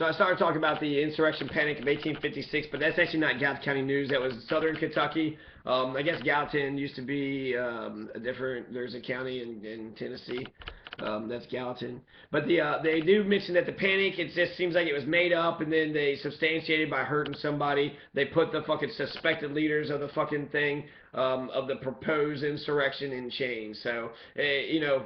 So I started talking about the insurrection panic of 1856, but that's actually not Gallatin County news. That was Southern Kentucky. I guess Gallatin used to be there's a county in Tennessee. That's Gallatin. But they do mention that the panic, it just seems like it was made up, and then they substantiated by hurting somebody. They put the fucking suspected leaders of the fucking thing, of the proposed insurrection in chains. So, you know,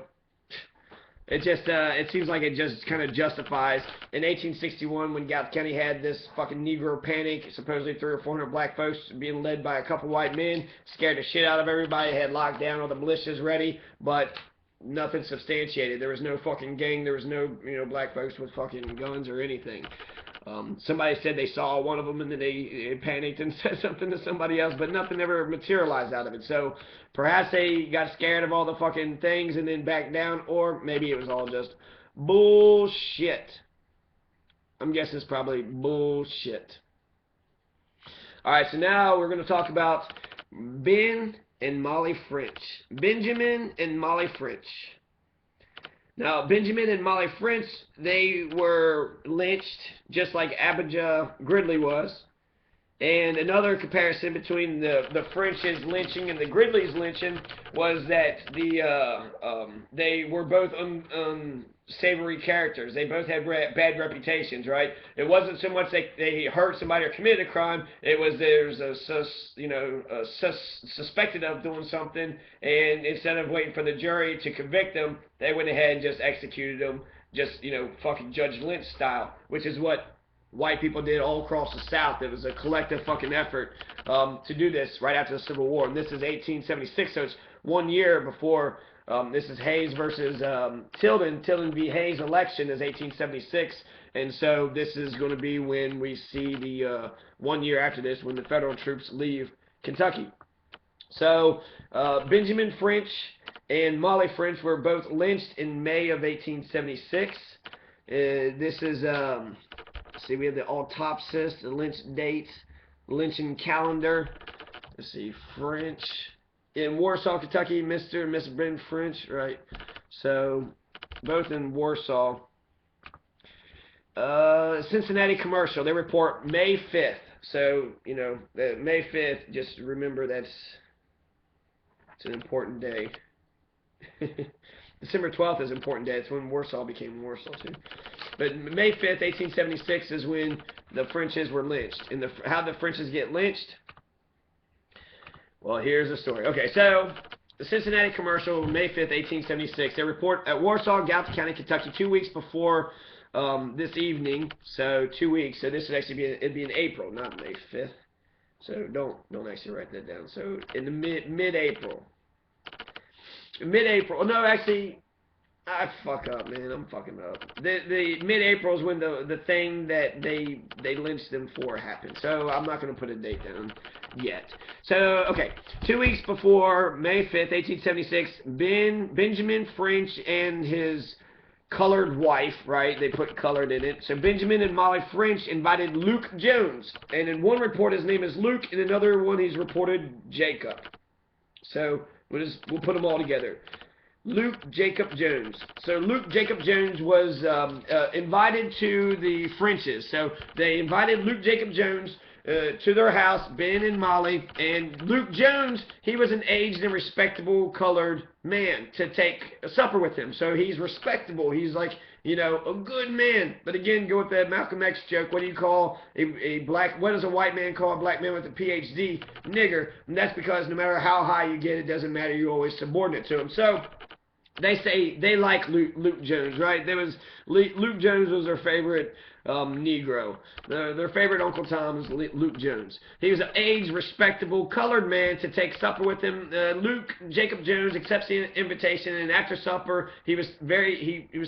it seems like it just kind of justifies. In 1861, when Gallatin County had this fucking Negro panic, supposedly 300 or 400 black folks being led by a couple white men, scared the shit out of everybody, had locked down all the militias ready, but nothing substantiated. There was no fucking gang. There was no, black folks with fucking guns or anything. Somebody said they saw one of them and then they panicked and said something to somebody else, but nothing ever materialized out of it. So perhaps they got scared of all the fucking things and then backed down, or maybe it was all just bullshit. I'm guessing it's probably bullshit. Alright, so now we're going to talk about Ben and Molly French. Benjamin and Molly French. Now, Benjamin and Molly French, they were lynched just like Abijah Gridley was. And another comparison between the French's lynching and the Gridley's lynching was that they were both unsavory characters. They both had bad reputations, right? It wasn't so much they hurt somebody or committed a crime. It was there's suspected of doing something, and instead of waiting for the jury to convict them, they went ahead and just executed them, just fucking Judge Lynch style, which is what white people did all across the South. It was a collective fucking effort to do this right after the Civil War. And this is 1876, so it's 1 year before, this is Hayes versus Tilden. Tilden v. Hayes election is 1876. And so this is going to be when we see the 1 year after this, when the federal troops leave Kentucky. So Benjamin French and Molly French were both lynched in May of 1876. This is... see, we have the autopsist, the lynch dates, lynching calendar. Let's see, French. In Warsaw, Kentucky, Mr. and Miss Ben French, right? So, both in Warsaw. Cincinnati Commercial, they report May 5th. So, May 5th, just remember it's an important day. December 12th is an important day. It's when Warsaw became Warsaw, too. But May 5th, 1876 is when the Frenches were lynched. And how did the Frenches get lynched? Well, here's the story. Okay, so the Cincinnati Commercial, May 5th, 1876. They report at Warsaw, Gallatin County, Kentucky, 2 weeks before this evening. So 2 weeks. So this would actually be it'd be in April, not May 5th. So don't actually write that down. So in the mid-April. Mid-April. No, actually, I fuck up, man. I'm fucking up. The mid-April is when the thing that they lynched them for happened. So I'm not going to put a date down yet. So, okay. 2 weeks before May 5th, 1876, Benjamin French and his colored wife, right? They put colored in it. So Benjamin and Molly French invited Luke Jones. And in one report, his name is Luke. In another one, he's reported Jacob. So we'll put them all together. Luke Jacob Jones. So Luke Jacob Jones was invited to the Frenches. So they invited Luke Jacob Jones to their house, Ben and Molly. And Luke Jones, he was an aged and respectable colored man to take a supper with him. So he's respectable. He's like, a good man. But again, go with that Malcolm X joke. What do you call what does a white man call a black man with a PhD? Nigger. And that's because no matter how high you get, it doesn't matter. You're always subordinate to him. So they say they like Luke Jones, right? Luke Jones was their favorite Negro. Their favorite Uncle Tom is Luke Jones. He was an aged, respectable, colored man to take supper with him. Luke Jacob Jones accepts the invitation, and after supper, he was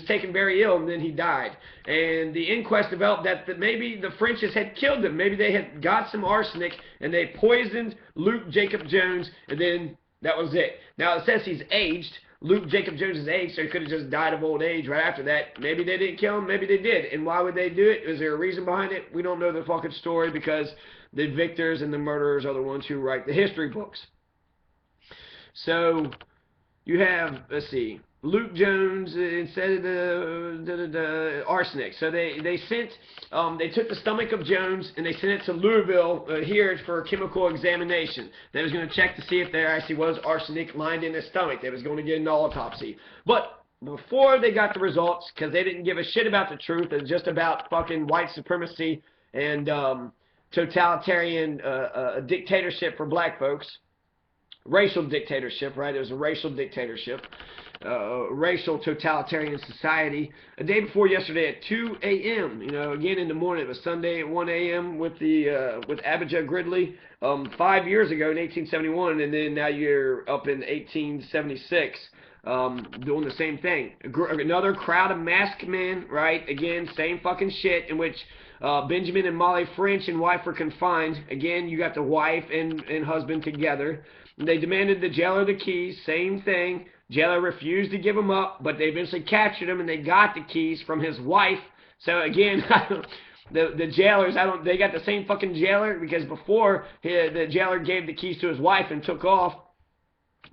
taken very ill, and then he died. And the inquest developed that maybe the Frenches had killed him. Maybe they had got some arsenic, and they poisoned Luke Jacob Jones, and then that was it. Now, it says he's aged. Luke Jacob Jones is age, so he could have just died of old age right after that. Maybe they didn't kill him, maybe they did. And why would they do it? Is there a reason behind it? We don't know the fucking story, because the victors and the murderers are the ones who write the history books. So, you have, let's see, Luke Jones instead of the arsenic. So they sent they took the stomach of Jones and they sent it to Louisville here for a chemical examination. They was going to check to see if there actually was arsenic lined in his stomach. They was going to get an autopsy. But before they got the results, because they didn't give a shit about the truth, it's just about fucking white supremacy and totalitarian dictatorship for black folks. Racial dictatorship, right? It was a racial dictatorship. Racial totalitarian society. A day before yesterday at 2 a.m. You know, again in the morning. It was Sunday at 1 a.m. with Abijah Gridley. 5 years ago in 1871, and then now you're up in 1876. Doing the same thing. Another crowd of masked men, right? Again, same fucking shit, in which Benjamin and Molly French and wife were confined. Again, you got the wife and husband together. They demanded the jailer the keys. Same thing. Jailer refused to give them up, but they eventually captured him, and they got the keys from his wife. So again, the jailers, they got the same fucking jailer, because before the jailer gave the keys to his wife and took off.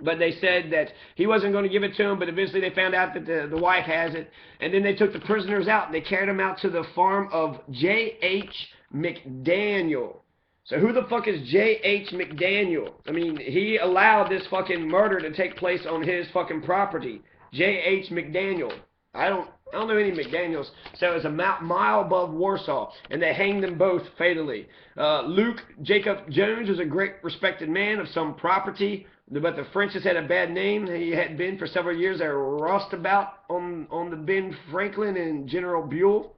But they said that he wasn't going to give it to him, but eventually they found out that the wife has it. And then they took the prisoners out, and they carried them out to the farm of J.H. McDaniel. So who the fuck is J.H. McDaniel? I mean, he allowed this fucking murder to take place on his fucking property. J.H. McDaniel. I don't know any McDaniels. So it's a mile above Warsaw, and they hanged them both fatally. Luke Jacob Jones was a great respected man of some property, but the Frenches had a bad name. He had been for several years a roustabout on the Ben Franklin and General Buell.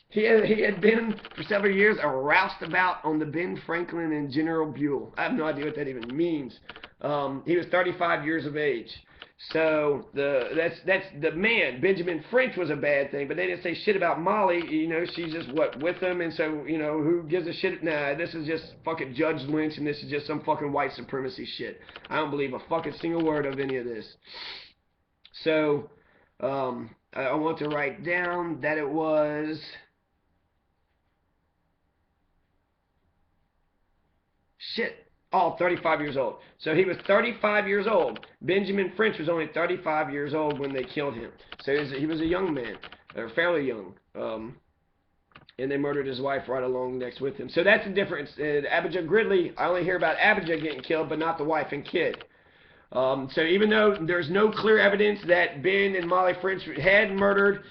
He had been for several years a roustabout on the Ben Franklin and General Buell. I have no idea what that even means. He was 35 years of age. So that's the man. Benjamin French was a bad thing, but they didn't say shit about Molly. You know, she's just with him, and so you know who gives a shit? Nah, this is just fucking Judge Lynch, and this is just some fucking white supremacy shit. I don't believe a fucking single word of any of this. So I want to write down that it was. Shit. Oh, 35 years old. So he was 35 years old. Benjamin French was only 35 years old when they killed him. So he was a young man, or fairly young. And they murdered his wife right along next with him. So that's the difference. Abijah Gridley, I only hear about Abijah getting killed, but not the wife and kid. So even though there's no clear evidence that Ben and Molly French had murdered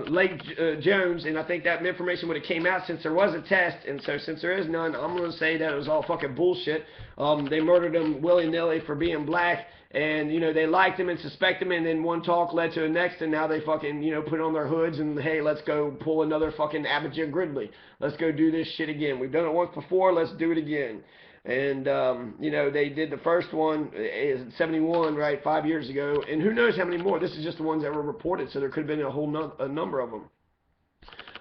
Lake Jones, and I think that information would have came out since there was a test, and so since there is none, I'm going to say that it was all fucking bullshit. They murdered him willy-nilly for being black, and, you know, they liked him and suspect him, and then one talk led to the next, and now they fucking, you know, put on their hoods, and hey, let's go pull another fucking Abijah Gridley. Let's go do this shit again. We've done it once before, let's do it again. And, you know, they did the first one in 71, right, 5 years ago. And who knows how many more. This is just the ones that were reported, so there could have been a whole number of them.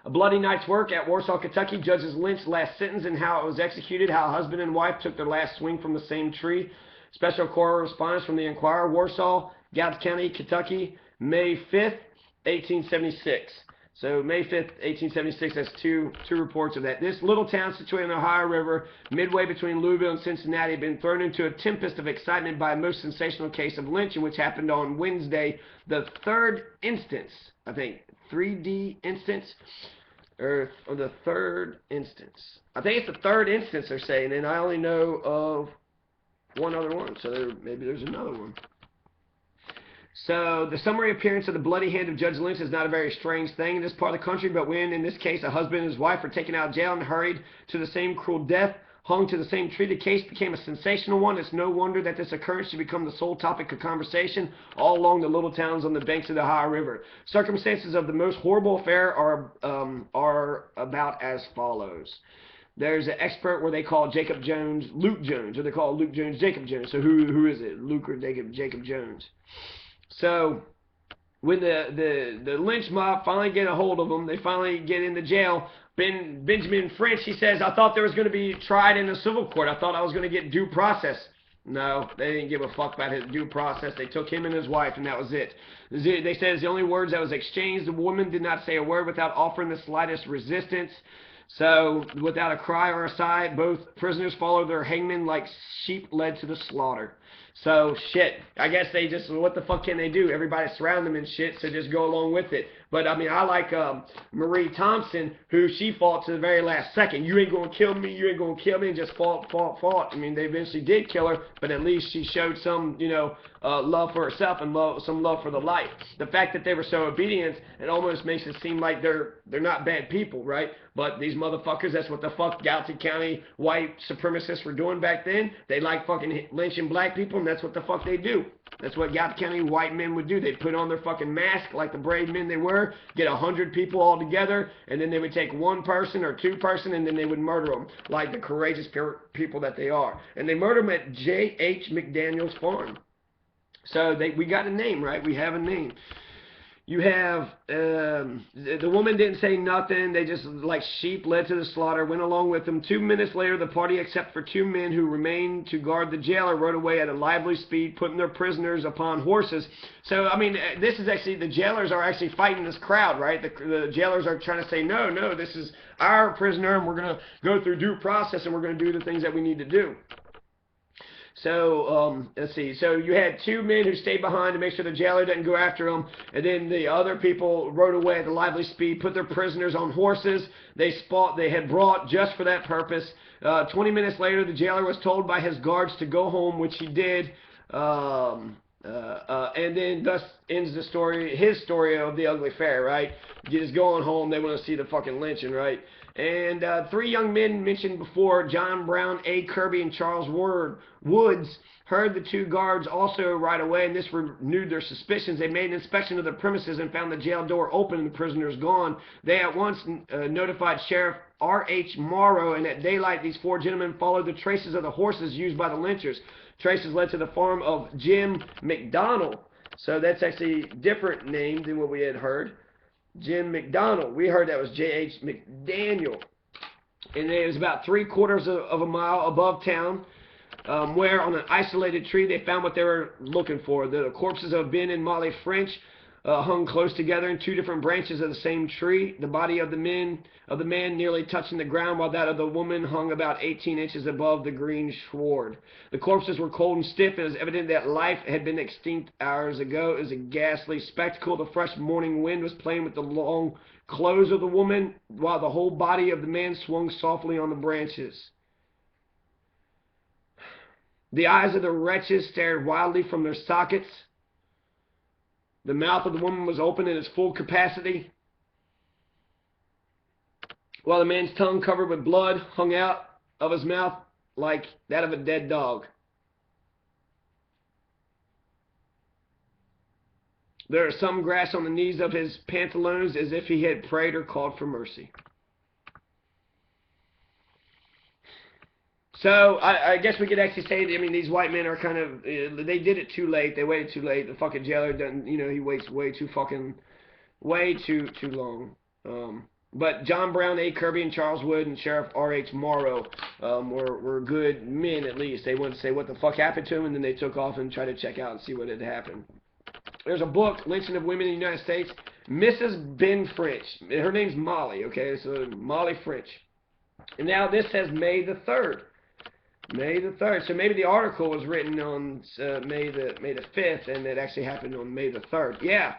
A bloody night's work at Warsaw, Kentucky. Judges Lynch's last sentence and how it was executed. How husband and wife took their last swing from the same tree. Special correspondence from the Enquirer, Warsaw, Gallatin County, Kentucky, May 5th, 1876. So May 5th, 1876, that's two reports of that. This little town situated on the Ohio River, midway between Louisville and Cincinnati, had been thrown into a tempest of excitement by a most sensational case of lynching, which happened on Wednesday, the 3rd instance, I think, 3D instance, or the 3rd instance. I think it's the 3rd instance they're saying, and I only know of one other one, so maybe there's another one. So, the summary appearance of the bloody hand of Judge Lynch is not a very strange thing in this part of the country, but when, in this case, a husband and his wife were taken out of jail and hurried to the same cruel death, hung to the same tree, the case became a sensational one. It's no wonder that this occurrence should become the sole topic of conversation all along the little towns on the banks of the Ohio River. Circumstances of the most horrible affair are about as follows. There's an expert where they call Jacob Jones Luke Jones, or they call Luke Jones Jacob Jones. So who is it, Luke or Jacob Jones? So, when the lynch mob finally get a hold of them, they finally get into jail. Benjamin French, he says, I thought there was going to be tried in a civil court. I thought I was going to get due process. No, they didn't give a fuck about his due process. They took him and his wife, and that was it. They said the only words that was exchanged, the woman did not say a word without offering the slightest resistance. So, without a cry or a sigh, both prisoners followed their hangman like sheep led to the slaughter. So, shit, I guess they just, what the fuck can they do? Everybody surround them and shit, so just go along with it. But, I mean, I like Marie Thompson, who she fought to the very last second. You ain't gonna kill me, you ain't gonna kill me, and just fought. I mean, they eventually did kill her, but at least she showed some, you know, love for herself and some love for the life. The fact that they were so obedient, it almost makes it seem like they're not bad people, right? But these motherfuckers, that's what the fuck Gallatin County white supremacists were doing back then. They like fucking lynching black people, and that's what the fuck they do. That's what Gallatin County white men would do. They'd put on their fucking mask like the brave men they were, get 100 people all together, and then they would take one person or two person, and then they would murder them like the courageous people that they are. And they murdered them at J.H. McDaniel's farm. So we got a name, right? We have a name. You have, the woman didn't say nothing. They just, like sheep led to the slaughter, went along with them. 2 minutes later, the party, except for 2 men who remained to guard the jailer, rode away at a lively speed, putting their prisoners upon horses. So, I mean, this is actually, the jailers are actually fighting this crowd, right? The jailers are trying to say, no, this is our prisoner, and we're going to go through due process, and we're going to do the things that we need to do. So, let's see. So you had 2 men who stayed behind to make sure the jailer didn't go after them. And then the other people rode away at a lively speed, put their prisoners on horses they had brought just for that purpose. 20 minutes later, the jailer was told by his guards to go home, which he did. And then thus ends the story, his story of the ugly fair, right? Just going home, they want to see the fucking lynching, right? And 3 young men mentioned before, John Brown, A. Kirby, and Charles Woods, heard the 2 guards also right away, and this renewed their suspicions. They made an inspection of the premises and found the jail door open and the prisoners gone. They at once notified Sheriff R.H. Morrow, and at daylight, these 4 gentlemen followed the traces of the horses used by the lynchers. Traces led to the farm of Jim McDonald. So that's actually a different name than what we had heard. Jim McDonald. We heard that was J.H. McDaniel. And it was about 3/4 of a mile above town, where on an isolated tree they found what they were looking for. The corpses of Ben and Molly French hung close together in 2 different branches of the same tree. The body of the man nearly touching the ground, while that of the woman hung about 18 inches above the green sward. The corpses were cold and stiff, and it was evident that life had been extinct hours ago. It was a ghastly spectacle. The fresh morning wind was playing with the long clothes of the woman, while the whole body of the man swung softly on the branches. The eyes of the wretches stared wildly from their sockets. The mouth of the woman was open in its full capacity, while the man's tongue, covered with blood, hung out of his mouth like that of a dead dog. There was some grass on the knees of his pantaloons, as if he had prayed or called for mercy. So, I guess we could actually say, I mean, these white men are kind of, they did it too late. They waited too late. The fucking jailer doesn't, you know, he waits way too long. But John Brown, A. Kirby, and Charles Wood, and Sheriff R.H. Morrow were good men, at least. They wouldn't say what the fuck happened to him, and then they took off and tried to check out and see what had happened. There's a book, Lynching of Women in the United States. Mrs. Ben French. Her name's Molly, okay? So, Molly French. And now this says May the 3rd. May the 3rd. So maybe the article was written on May the 5th, and it actually happened on May the 3rd. Yeah.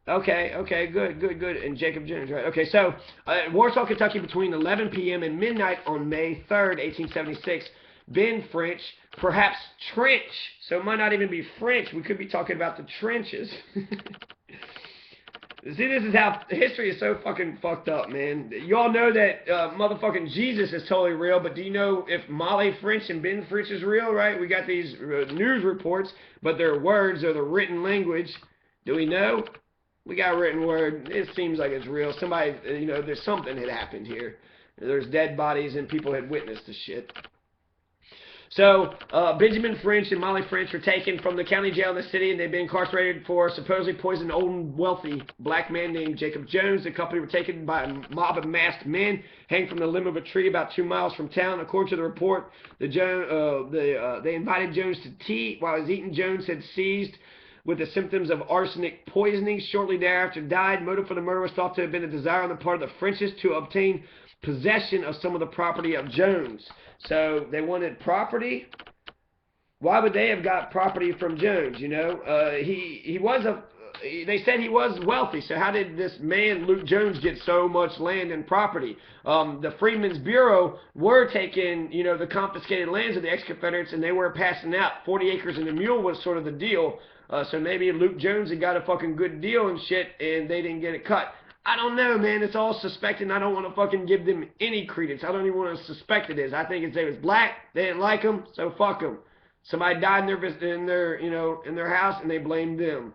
Okay, good. And Jacob Jones, right? Okay, so Warsaw, Kentucky, between 11 p.m. and midnight on May 3rd, 1876, Ben French, perhaps Trench, so it might not even be French. We could be talking about the trenches. See, this is how history is so fucking fucked up, man. You all know that motherfucking Jesus is totally real, but do you know if Molly French and Ben French is real, right? We got these news reports, but their words are the written language. Do we know? We got a written word. It seems like it's real. Somebody, you know, there's something had happened here. There's dead bodies and people had witnessed the shit. So, Benjamin French and Molly French were taken from the county jail in the city, and they'd been incarcerated for supposedly poisoning an old and wealthy black man named Jacob Jones. The couple were taken by a mob of masked men, hanging from the limb of a tree about 2 miles from town. According to the report, they invited Jones to tea. While he was eating, Jones had seized with the symptoms of arsenic poisoning. Shortly thereafter, died. Motive for the murder was thought to have been a desire on the part of the Frenches to obtain possession of some of the property of Jones. So they wanted property, Why would they have got property from Jones? You know, he was a. They said he was wealthy. So how did this man Luke Jones get so much land and property? The Freedmen's Bureau were taking, you know, the confiscated lands of the ex-Confederates, and they were passing out 40 acres and a mule was sort of the deal. So maybe Luke Jones had got a fucking good deal and shit, and they didn't get it cut. I don't know, man. It's all suspected, and I don't want to fucking give them any credence. I don't even want to suspect it is. I think they was black. They didn't like him, so fuck them. Somebody died in their, you know, in their house, and they blamed them.